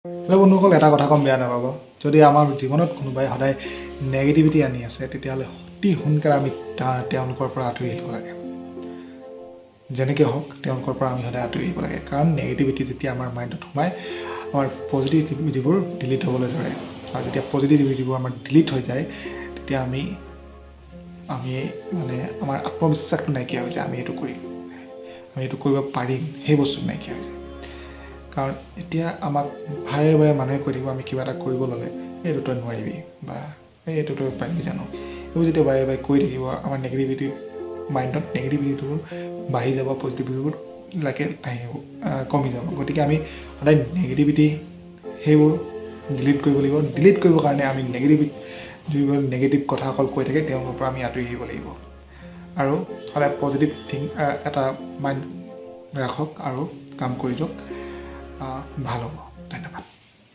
বন্ধুসকল এটা কথা কম বেয়া নাপাব যদি আমাৰ জীৱনত কোনোবাই সদায় নেগেটিভিটি আনি আছে তেতিয়াহ'লে অতি সোনকালে আমি তেওঁলোকৰ পৰা আঁতৰি আহিব লাগে যেনেকৈ হওক তেওঁলোকৰ পৰা আমি সদায় আঁতৰি আহিব লাগে কাৰণ নেগেটিভিটি যেতিয়া আমাৰ মাইণ্ডত সোমায় আমাৰ পজিটিভিটিবোৰ ডিলিট হ'বলৈ ধৰে আৰু যেতিয়া পজিটিভিটিবোৰ আমাৰ ডিলিট হৈ যায় তেতিয়া আমি মানে আমাৰ আত্মবিশ্বাসটো নাইকিয়া হৈ যায় আমি এইটো কৰিব পাৰিম সেই বস্তুটো নাইকিয়া হৈ যায় কাৰণ এতিয়া আমাক বাৰে বাৰে মানুহে কৈ থাকিব আমি কিবা এটা কৰিব ল'লে এইটো তই নোৱাৰিবি বা এইটো তই পাৰিবি জানো এইবোৰ যেতিয়া বাৰে বাৰে কৈ থাকিব আমাৰ নেগেটিভিটি মাইণ্ডত নেগেটিভিটিবোৰ বাঢ়ি যাব পজিটিভিটিবোৰ কমি যাব গতিকে আমি সদায় নেগেটিভিটি সেইবোৰ ডিলিট কৰিব লাগিব ডিলিট কৰিবৰ কাৰণে আমি যিবোৰ নেগেটিভ কথা অকল কৈ থাকে তেওঁলোকৰ পৰা আমি আঁতৰি আহিব লাগিব আৰু সদায় পজিটিভ এটা মাইণ্ড ৰাখক আৰু কাম কৰি যাওক ভাল হ'ব ধন্যবাদ